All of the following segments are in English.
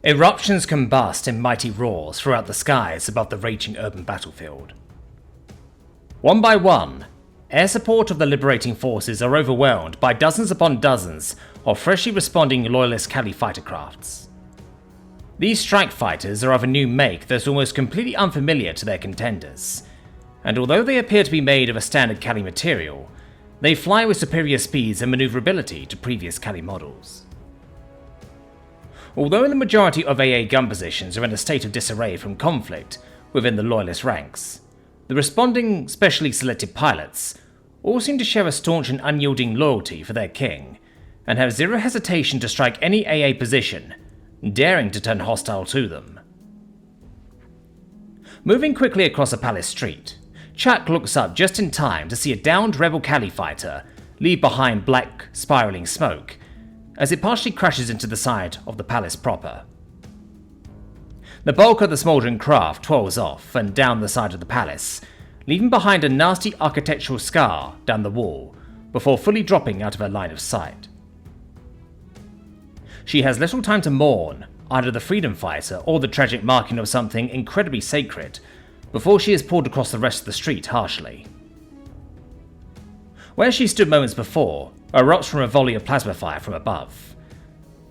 Eruptions combust in mighty roars throughout the skies above the raging urban battlefield. One by one, air support of the liberating forces are overwhelmed by dozens upon dozens of freshly responding loyalist Kali fighter crafts. These strike fighters are of a new make that is almost completely unfamiliar to their contenders, and although they appear to be made of a standard Kali material, they fly with superior speeds and maneuverability to previous Kali models. Although the majority of AA gun positions are in a state of disarray from conflict within the loyalist ranks, the responding specially selected pilots all seem to share a staunch and unyielding loyalty for their king, and have zero hesitation to strike any AA position, daring to turn hostile to them. Moving quickly across a palace street, Chuck looks up just in time to see a downed rebel Kali fighter leave behind black, spiraling smoke as it partially crashes into the side of the palace proper. The bulk of the smouldering craft twirls off and down the side of the palace, leaving behind a nasty architectural scar down the wall before fully dropping out of her line of sight. She has little time to mourn either the freedom fighter or the tragic marking of something incredibly sacred before she is pulled across the rest of the street harshly. Where she stood moments before erupts from a volley of plasma fire from above.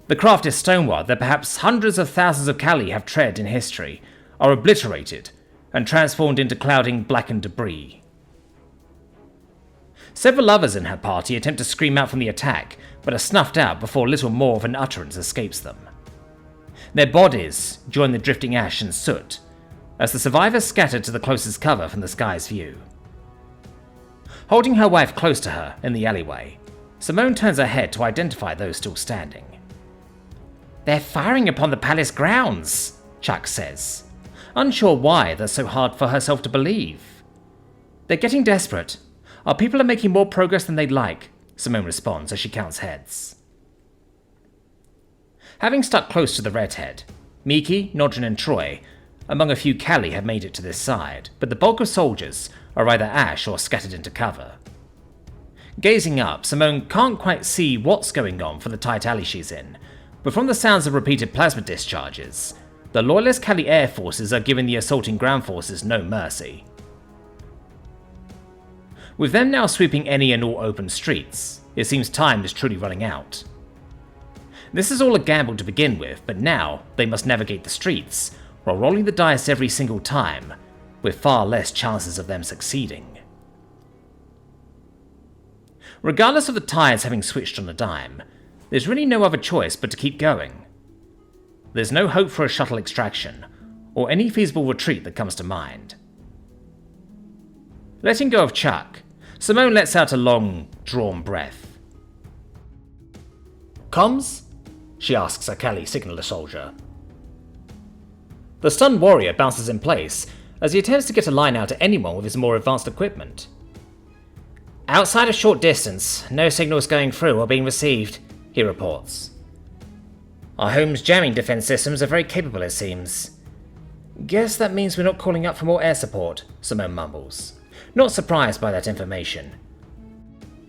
The craft is stonewalled that perhaps hundreds of thousands of Kali have tread in history are obliterated and transformed into clouding blackened debris. Several others in her party attempt to scream out from the attack, but are snuffed out before little more of an utterance escapes them. Their bodies join the drifting ash and soot, as the survivors scatter to the closest cover from the sky's view. Holding her wife close to her in the alleyway, Simone turns her head to identify those still standing. "They're firing upon the palace grounds," Chuck says, unsure why that's so hard for herself to believe. "They're getting desperate. Our people are making more progress than they'd like," Simone responds as she counts heads. Having stuck close to the redhead, Miki, Nodrin and Troy, among a few Kali, have made it to this side, but the bulk of soldiers are either ash or scattered into cover. Gazing up, Simone can't quite see what's going on for the tight alley she's in, but from the sounds of repeated plasma discharges, the loyalist Kali air forces are giving the assaulting ground forces no mercy. With them now sweeping any and all open streets, it seems time is truly running out. This is all a gamble to begin with, but now they must navigate the streets, while rolling the dice every single time, with far less chances of them succeeding. Regardless of the tides having switched on a dime, there's really no other choice but to keep going. There's no hope for a shuttle extraction, or any feasible retreat that comes to mind. Letting go of Chuck, Simone lets out a long, drawn breath. "Comms?" she asks a Kali signaller soldier. The stunned warrior bounces in place as he attempts to get a line out to anyone with his more advanced equipment. "Outside a short distance, no signals going through or being received," he reports. "Our home's jamming defense systems are very capable, it seems." "Guess that means we're not calling up for more air support," Simone mumbles, not surprised by that information.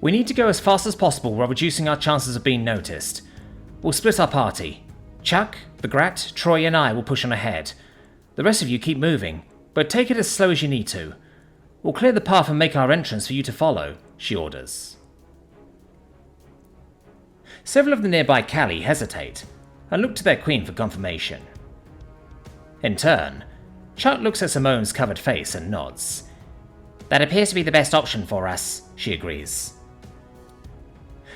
"We need to go as fast as possible while reducing our chances of being noticed. We'll split our party. Chuck, the Grat, Troy and I will push on ahead. The rest of you keep moving, but take it as slow as you need to. We'll clear the path and make our entrance for you to follow," she orders. Several of the nearby Kali hesitate and look to their queen for confirmation. In turn, Chuck looks at Simone's covered face and nods. "That appears to be the best option for us," she agrees.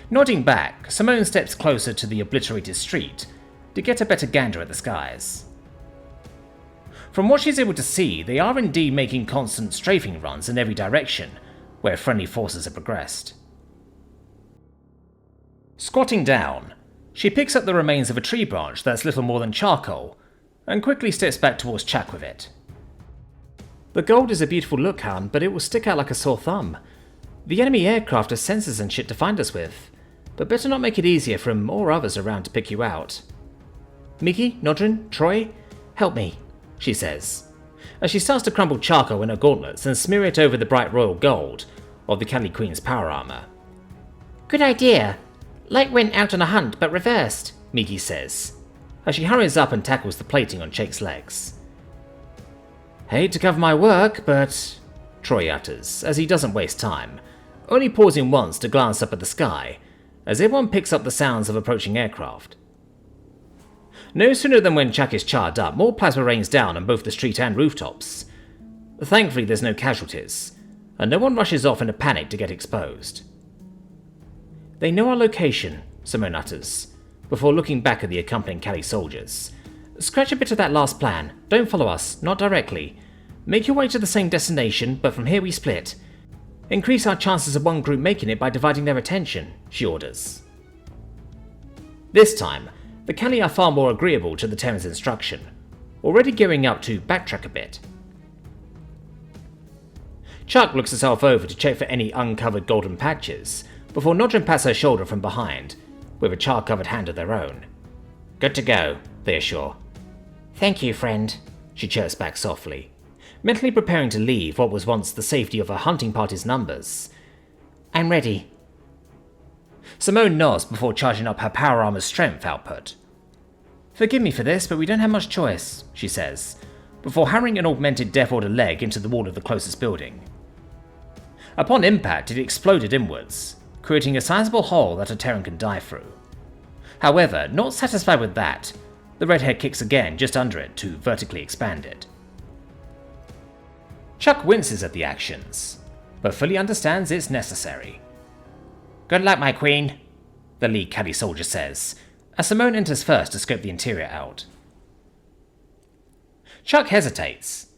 Nodding back, Simone steps closer to the obliterated street to get a better gander at the skies. From what she's able to see, they are indeed making constant strafing runs in every direction where friendly forces have progressed. Squatting down, she picks up the remains of a tree branch that's little more than charcoal and quickly steps back towards Chuck with it. "The gold is a beautiful look, Han, but it will stick out like a sore thumb. The enemy aircraft have sensors and shit to find us with, but better not make it easier for him or others around to pick you out. Miki, Nodrin, Troy, help me," she says, as she starts to crumble charcoal in her gauntlets and smear it over the bright royal gold of the Kali Queen's power armor. "Good idea. Like went out on a hunt, but reversed," Miki says, as she hurries up and tackles the plating on Jake's legs. "Hate to cover my work, but," Troy utters, as he doesn't waste time, only pausing once to glance up at the sky, as everyone picks up the sounds of approaching aircraft. No sooner than when Chuck is charred up, more plasma rains down on both the street and rooftops. Thankfully there's no casualties, and no one rushes off in a panic to get exposed. "They know our location," Simone utters, before looking back at the accompanying Cali soldiers. "Scratch a bit of that last plan. Don't follow us, not directly. Make your way to the same destination, but from here we split. Increase our chances of one group making it by dividing their attention," she orders. This time, the Cali are far more agreeable to the Terran's instruction, already gearing up to backtrack a bit. Chuck looks herself over to check for any uncovered golden patches, before nudging past her shoulder from behind, with a char-covered hand of their own. "Good to go," they assure. "Thank you, friend," she chirps back softly, mentally preparing to leave what was once the safety of her hunting party's numbers. "I'm ready." Simone nods before charging up her power armor's strength output. "Forgive me for this, but we don't have much choice," she says, before hammering an augmented Deathworlder leg into the wall of the closest building. Upon impact, it exploded inwards, creating a sizable hole that a Terran can dive through. However, not satisfied with that, the redhead kicks again just under it to vertically expand it. Chuck winces at the actions, but fully understands it's necessary. "Good luck, my queen," the lead Cali soldier says, as Simone enters first to scope the interior out. Chuck hesitates.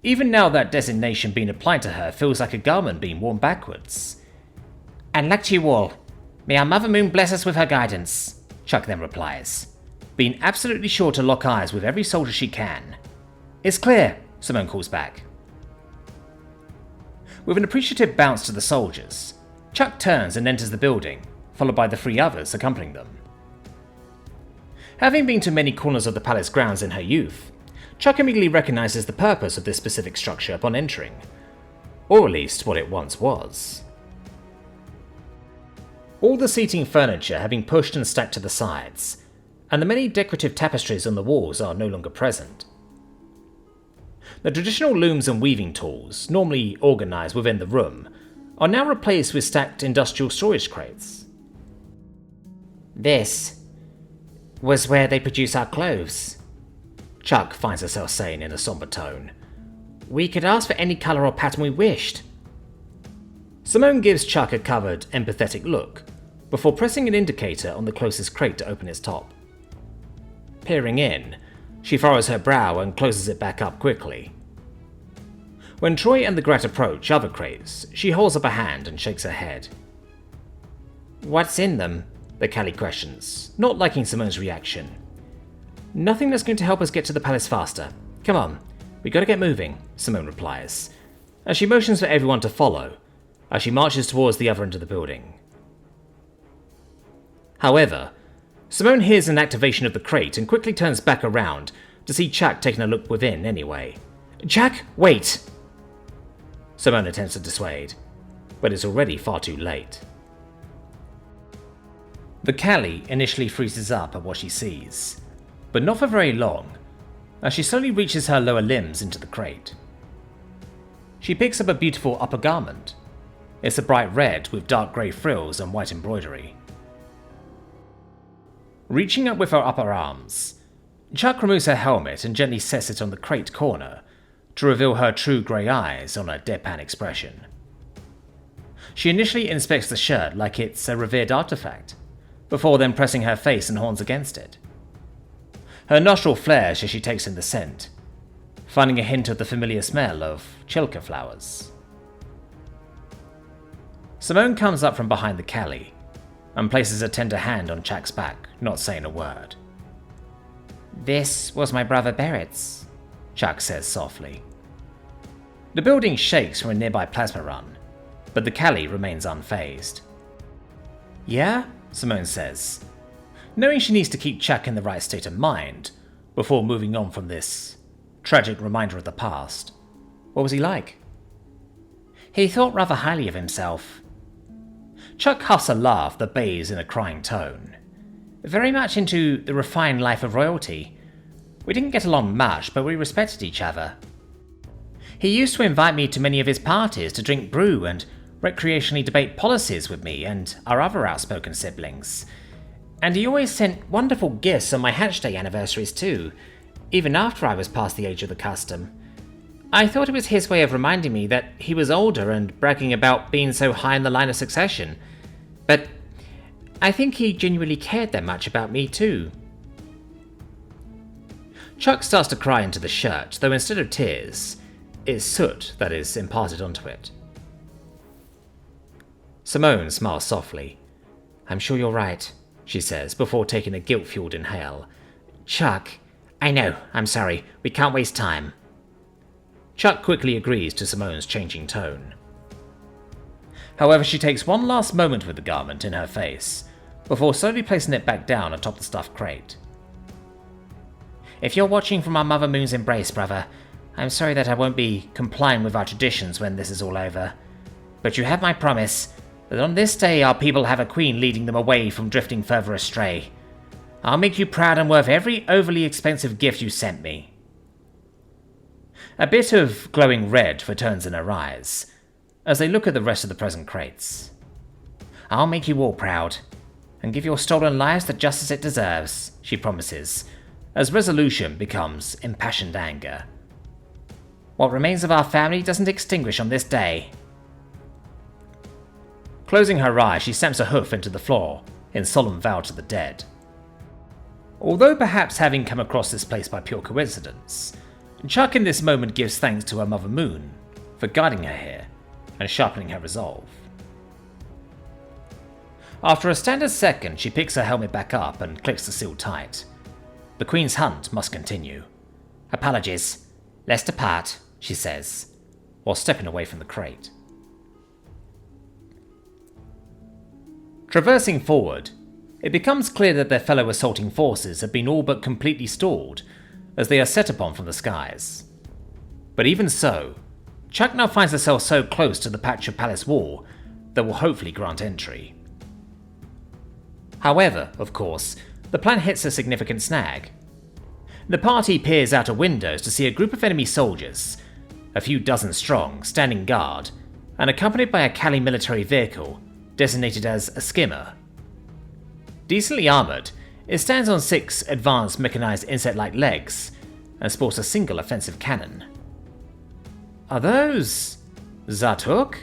Even now that designation being applied to her feels like a garment being worn backwards. "And luck to you all. May our Mother Moon bless us with her guidance," Chuck then replies, being absolutely sure to lock eyes with every soldier she can. "It's clear," Simone calls back. With an appreciative bounce to the soldiers, Chuck turns and enters the building, followed by the 3 others accompanying them. Having been to many corners of the palace grounds in her youth, Chuck immediately recognizes the purpose of this specific structure upon entering, or at least what it once was. All the seating furniture have been pushed and stacked to the sides, and the many decorative tapestries on the walls are no longer present. The traditional looms and weaving tools, normally organized within the room, are now replaced with stacked industrial storage crates. "This was where they produce our clothes," Chuck finds herself saying in a somber tone. "We could ask for any colour or pattern we wished." Simone gives Chuck a covered, empathetic look, before pressing an indicator on the closest crate to open its top. Peering in, she furrows her brow and closes it back up quickly. When Troy and the Grat approach other crates, she holds up a hand and shakes her head. "What's in them?" the Cali questions, not liking Simone's reaction. "Nothing that's going to help us get to the palace faster. Come on, we gotta get moving," Simone replies, as she motions for everyone to follow, as she marches towards the other end of the building. However, Simone hears an activation of the crate and quickly turns back around to see Chuck taking a look within anyway. "Chuck, wait!" Simone attempts to dissuade, but it's already far too late. The Cali initially freezes up at what she sees, but not for very long, as she slowly reaches her lower limbs into the crate. She picks up a beautiful upper garment. It's a bright red with dark grey frills and white embroidery. Reaching up with her upper arms, Chuck removes her helmet and gently sets it on the crate corner to reveal her true grey eyes on a deadpan expression. She initially inspects the shirt like it's a revered artifact, before then pressing her face and horns against it. Her nostril flares as she takes in the scent, finding a hint of the familiar smell of chilka flowers. Simone comes up from behind the Cali and places a tender hand on Chuck's back, not saying a word. "This was my brother Barrett's," Chuck says softly. The building shakes from a nearby plasma run, but the Cali remains unfazed. "Yeah?" Simone says, knowing she needs to keep Chuck in the right state of mind before moving on from this tragic reminder of the past. "What was he like?" "He thought rather highly of himself." Chuck huffs a laugh that bathes in a crying tone. Very much into the refined life of royalty. We didn't get along much, but we respected each other. He used to invite me to many of his parties to drink brew and recreationally debate policies with me and our other outspoken siblings. And he always sent wonderful gifts on my hatch day anniversaries too, even after I was past the age of the custom. I thought it was his way of reminding me that he was older and bragging about being so high in the line of succession. But I think he genuinely cared that much about me too. Chuck starts to cry into the shirt, though instead of tears, it's soot that is imparted onto it. Simone smiles softly. "I'm sure you're right," she says, before taking a guilt-fueled inhale. "Chuck, I know, I'm sorry, we can't waste time." Chuck quickly agrees to Simone's changing tone. However, she takes one last moment with the garment in her face, before slowly placing it back down atop the stuffed crate. "If you're watching from our Mother Moon's embrace, brother, I'm sorry that I won't be complying with our traditions when this is all over. But you have my promise that on this day our people have a queen leading them away from drifting further astray. I'll make you proud and worth every overly expensive gift you sent me." A bit of glowing red returns in her eyes, as they look at the rest of the present crates. "I'll make you all proud, and give your stolen lives the justice it deserves," she promises, as resolution becomes impassioned anger. "What remains of our family doesn't extinguish on this day." Closing her eyes, she stamps a hoof into the floor, in solemn vow to the dead. Although perhaps having come across this place by pure coincidence, Chuck in this moment gives thanks to her Mother Moon for guiding her here and sharpening her resolve. After a standard second, she picks her helmet back up and clicks the seal tight. The Queen's hunt must continue. "Apologies. Let's depart," she says, while stepping away from the crate. Traversing forward, it becomes clear that their fellow assaulting forces have been all but completely stalled as they are set upon from the skies. But even so, Chuck now finds herself so close to the patch of palace wall that will hopefully grant entry. However, of course, the plan hits a significant snag. The party peers out of windows to see a group of enemy soldiers, a few dozen strong, standing guard, and accompanied by a Cali military vehicle designated as a skimmer. Decently armoured, it stands on 6 advanced mechanized insect-like legs and sports a single offensive cannon. "Are those Zartuk?"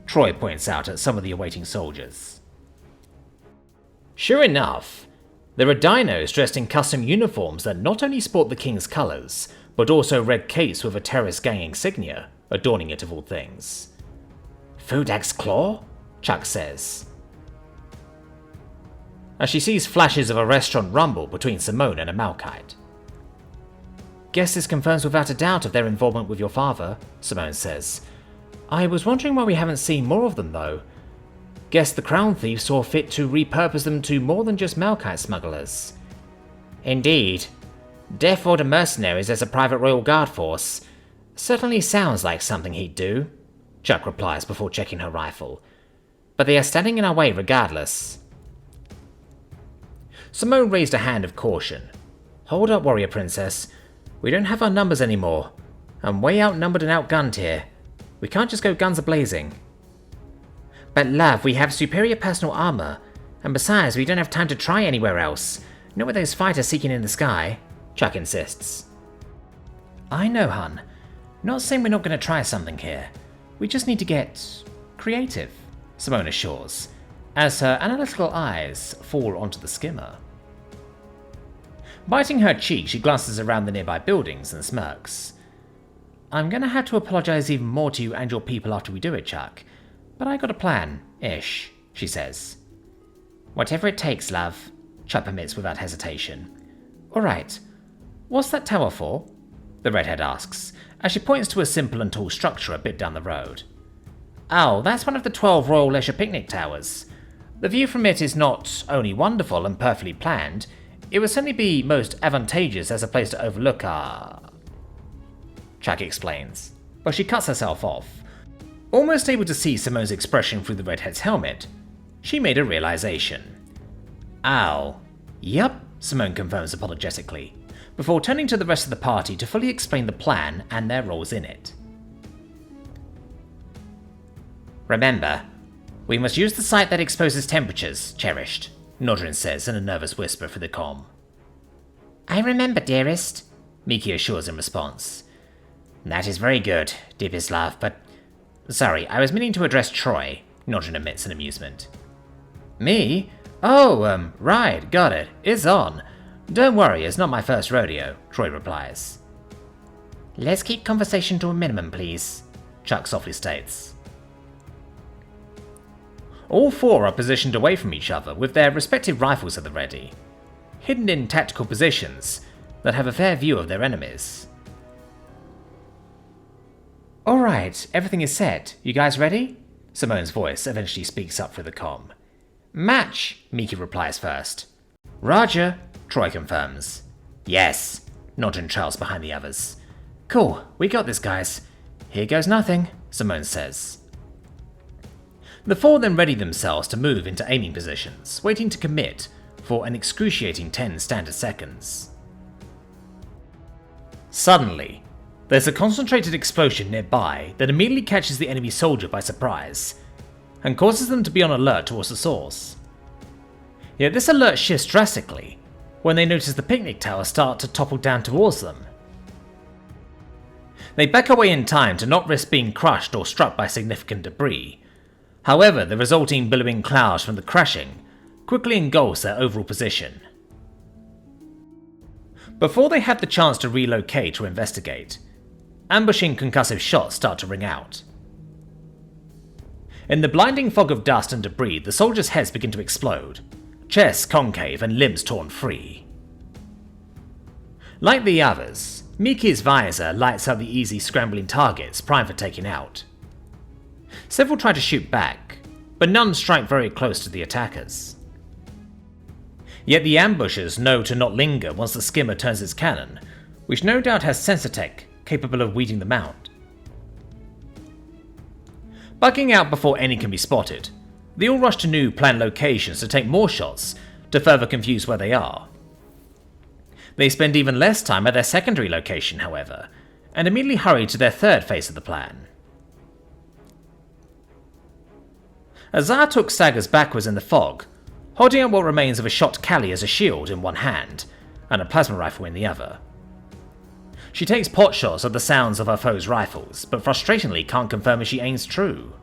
Troy points out at some of the awaiting soldiers. Sure enough, there are dinos dressed in custom uniforms that not only sport the king's colours, but also red capes with a terrorist gang insignia adorning it of all things. "Fudag's Claw?" Chuck says, as she sees flashes of a restaurant rumble between Simone and a Malkite. "Guess this confirms without a doubt of their involvement with your father," Simone says. "I was wondering why we haven't seen more of them though. Guess the crown thief saw fit to repurpose them to more than just Malkite smugglers." "Indeed. Deathworlder mercenaries as a private royal guard force. Certainly sounds like something he'd do," Chuck replies before checking her rifle. "But they are standing in our way regardless." Simone raised a hand of caution. "Hold up, warrior princess. We don't have our numbers anymore. I'm way outnumbered and outgunned here. We can't just go guns a-blazing." "But love, we have superior personal armor, and besides, we don't have time to try anywhere else. Not with those fighters seeking in the sky," Chuck insists. "I know, hun. Not saying we're not going to try something here. We just need to get creative," Simone assures, as her analytical eyes fall onto the skimmer. Biting her cheek, she glances around the nearby buildings and smirks. "I'm gonna have to apologize even more to you and your people after we do it, Chuck. But I got a plan-ish," she says. "Whatever it takes, love," Chuck permits without hesitation. "Alright, what's that tower for?" the redhead asks, as she points to a simple and tall structure a bit down the road. "Oh, that's one of the 12 Royal Leisure Picnic Towers. The view from it is not only wonderful and perfectly planned, it would certainly be most advantageous as a place to overlook our..." Chuck explains, but she cuts herself off. Almost able to see Simone's expression through the redhead's helmet, she made a realization. "Oh, Yup, Simone confirms apologetically, before turning to the rest of the party to fully explain the plan and their roles in it. Remember, we must use the site that exposes temperatures, Cherished, Nodrin says in a nervous whisper through the comm. I remember, dearest, Miki assures in response. That is very good, deepest love, but... Sorry, I was meaning to address Troy, Nodrin admits in amusement. Me? Oh, right, got it. It's on. Don't worry, it's not my first rodeo, Troy replies. Let's keep conversation to a minimum, please, Chuck softly states. All four are positioned away from each other with their respective rifles at the ready, hidden in tactical positions that have a fair view of their enemies. Alright, everything is set. You guys ready? Simone's voice eventually speaks up through the comm. Match, Miki replies first. Roger, Troy confirms. Yes, Nodrin trails behind the others. Cool, we got this, guys. Here goes nothing, Simone says. The four then ready themselves to move into aiming positions, waiting to commit for an excruciating 10 standard seconds. Suddenly, there's a concentrated explosion nearby that immediately catches the enemy soldier by surprise, and causes them to be on alert towards the source. Yet this alert shifts drastically when they notice the picnic tower start to topple down towards them. They back away in time to not risk being crushed or struck by significant debris. However, the resulting billowing clouds from the crashing quickly engulfs their overall position. Before they have the chance to relocate or investigate, ambushing concussive shots start to ring out. In the blinding fog of dust and debris, the soldiers' heads begin to explode, chests concave and limbs torn free. Like the others, Miki's visor lights up the easy scrambling targets primed for taking out. Several try to shoot back, but none strike very close to the attackers. Yet the ambushers know to not linger once the skimmer turns its cannon, which no doubt has sensor tech capable of weeding them out. Bucking out before any can be spotted, they all rush to new planned locations to take more shots to further confuse where they are. They spend even less time at their secondary location, however, and immediately hurry to their third phase of the plan. As Zartuk staggers backwards in the fog, holding up what remains of a shot Callie as a shield in one hand, and a plasma rifle in the other. She takes pot shots at the sounds of her foes' rifles, but frustratingly can't confirm if she aims true.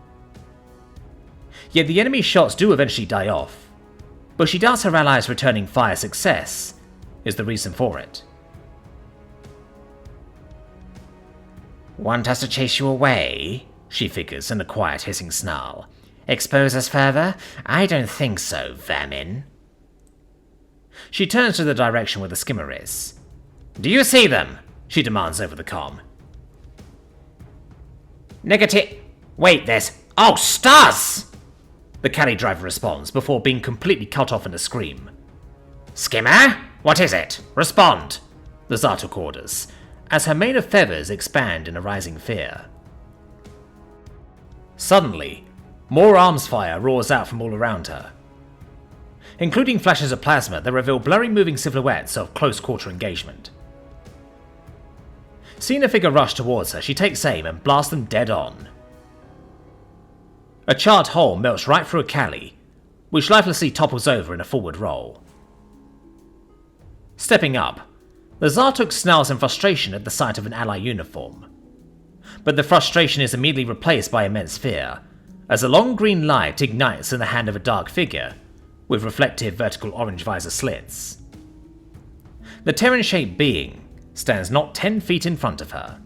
Yet the enemy shots do eventually die off, but she doubts her allies' returning fire success is the reason for it. Want us to chase you away? She figures in a quiet hissing snarl. Expose us further? I don't think so, vermin. She turns to the direction where the skimmer is. Do you see them? She demands over the comm. Negative. Wait, there's... Oh, stars! The Callie driver responds before being completely cut off in a scream. Skimmer? What is it? Respond! The Zartuk orders, as her mane of feathers expand in a rising fear. Suddenly, more arms fire roars out from all around her, including flashes of plasma that reveal blurry moving silhouettes of close-quarter engagement. Seeing a figure rush towards her, she takes aim and blasts them dead on. A charred hole melts right through a Callie, which lifelessly topples over in a forward roll. Stepping up, the Zartuk snarls in frustration at the sight of an ally uniform. But the frustration is immediately replaced by immense fear, as a long green light ignites in the hand of a dark figure, with reflective vertical orange visor slits. The Terran-shaped being stands not 10 feet in front of her.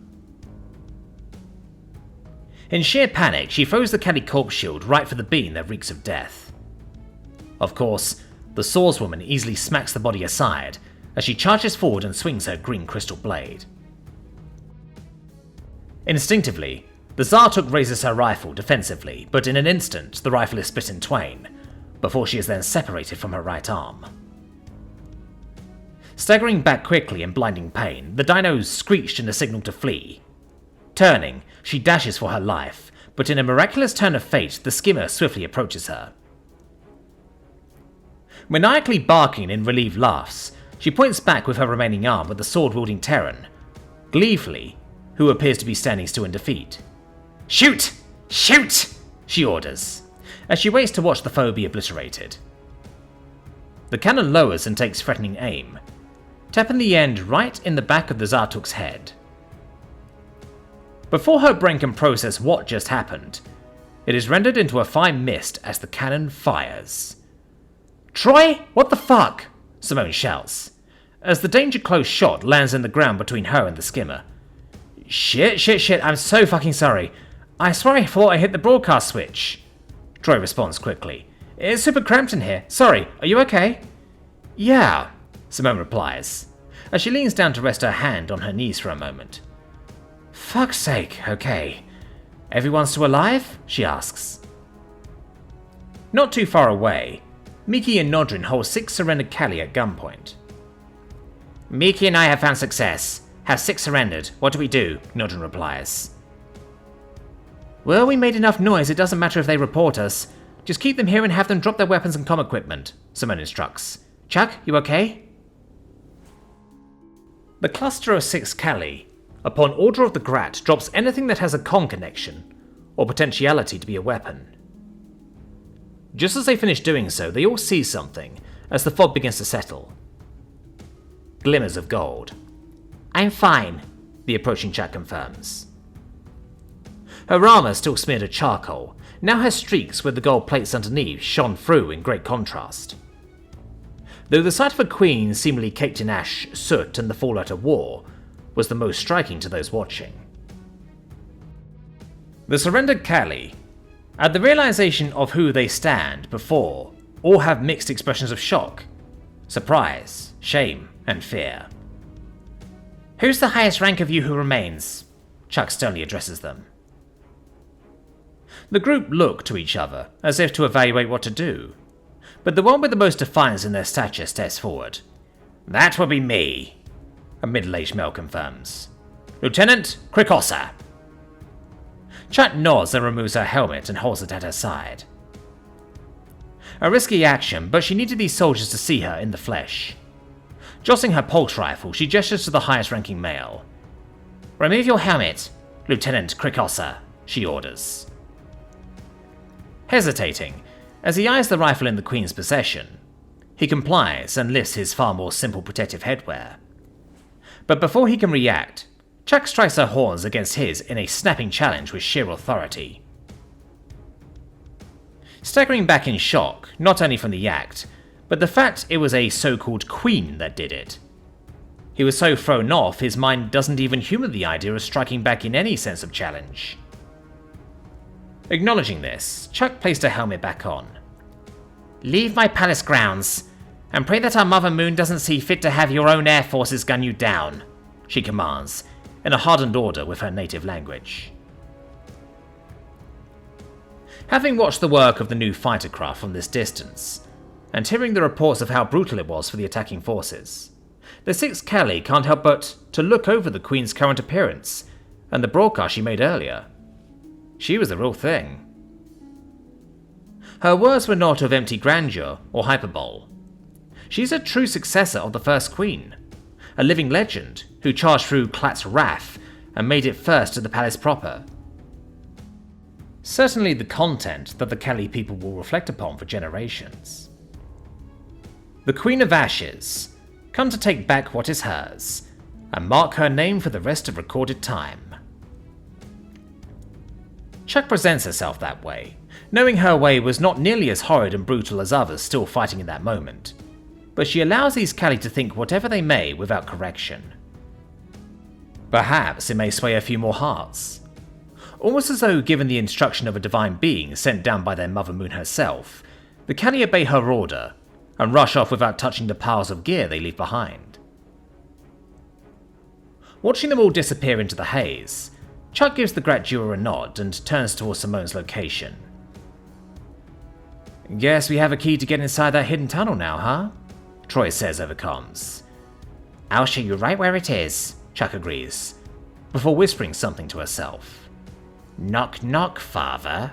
In sheer panic, she throws the Callie corpse shield right for the beam that reeks of death. Of course, the swordswoman easily smacks the body aside as she charges forward and swings her green crystal blade. Instinctively, the Zartuk raises her rifle defensively, but in an instant the rifle is split in twain, before she is then separated from her right arm. Staggering back quickly in blinding pain, the dino screeched in a signal to flee. Turning, she dashes for her life, but in a miraculous turn of fate, the skimmer swiftly approaches her. Maniacally barking in relieved laughs, she points back with her remaining arm at the sword-wielding Terran, gleefully, who appears to be standing still in defeat. "Shoot! Shoot!" she orders, as she waits to watch the foe be obliterated. The cannon lowers and takes threatening aim, tapping the end right in the back of the Zartuk's head. Before her brain can process what just happened, it is rendered into a fine mist as the cannon fires. "Troy, what the fuck?" Simone shouts, as the danger-close shot lands in the ground between her and the skimmer. Shit, I'm so fucking sorry. I swear I thought I hit the broadcast switch." Troy responds quickly. "It's super cramped in here. Sorry, are you okay?" "Yeah," Simone replies, as she leans down to rest her hand on her knees for a moment. "Fuck's sake, okay. Everyone still alive?" she asks. Not too far away, Miki and Nodrin hold 6 surrendered Kali at gunpoint. "Miki and I have found success. Have 6 surrendered. What do we do?" Nodrin replies. "Well, we made enough noise, it doesn't matter if they report us. Just keep them here and have them drop their weapons and comm equipment," Simone instructs. "Chuck, you okay?" The cluster of 6 Kali, upon order of the Grat, drops anything that has a comm connection, or potentiality to be a weapon. Just as they finish doing so, they all see something, as the fog begins to settle. Glimmers of gold. "I'm fine," the approaching Chuck confirms. Her armor still smeared with charcoal, now has streaks where the gold plates underneath shone through in great contrast. Though the sight of a queen seemingly caked in ash, soot, and the fallout of war was the most striking to those watching. The surrendered Kali, at the realization of who they stand before, all have mixed expressions of shock, surprise, shame, and fear. "Who's the highest rank of you who remains?" Chuck sternly addresses them. The group look to each other, as if to evaluate what to do, but the one with the most defiance in their stature steps forward. "That will be me," a middle-aged male confirms. "Lieutenant Krikosa." Chuck nods and removes her helmet and holds it at her side. A risky action, but she needed these soldiers to see her in the flesh. Jostling her pulse rifle, she gestures to the highest-ranking male. "Remove your helmet, Lieutenant Krikosa," she orders. Hesitating, as he eyes the rifle in the Queen's possession, he complies and lifts his far more simple protective headwear. But before he can react, Chuck strikes her horns against his in a snapping challenge with sheer authority. Staggering back in shock, not only from the act, but the fact it was a so-called queen that did it. He was so thrown off, his mind doesn't even humour the idea of striking back in any sense of challenge. Acknowledging this, Chuck placed her helmet back on. "Leave my palace grounds, and pray that our Mother Moon doesn't see fit to have your own air forces gun you down," she commands, in a hardened order with her native language. Having watched the work of the new fighter craft from this distance, and hearing the reports of how brutal it was for the attacking forces, the 6 Kali can't help but to look over the Queen's current appearance and the broadcast she made earlier. She was the real thing. Her words were not of empty grandeur or hyperbole. She's a true successor of the first Queen, a living legend who charged through Klat's wrath and made it first to the palace proper. Certainly the content that the Kali people will reflect upon for generations. The Queen of Ashes, come to take back what is hers, and mark her name for the rest of recorded time. Chuck presents herself that way, knowing her way was not nearly as horrid and brutal as others still fighting in that moment, but she allows these Kali to think whatever they may without correction. Perhaps it may sway a few more hearts. Almost as though given the instruction of a divine being sent down by their Mother Moon herself, the Kali obey her order and rush off without touching the piles of gear they leave behind. Watching them all disappear into the haze, Chuck gives the Grat Duo a nod and turns towards Simone's location. "Guess we have a key to get inside that hidden tunnel now, huh?" Troy says over comms. "I'll show you right where it is," Chuck agrees, before whispering something to herself. "Knock knock, father."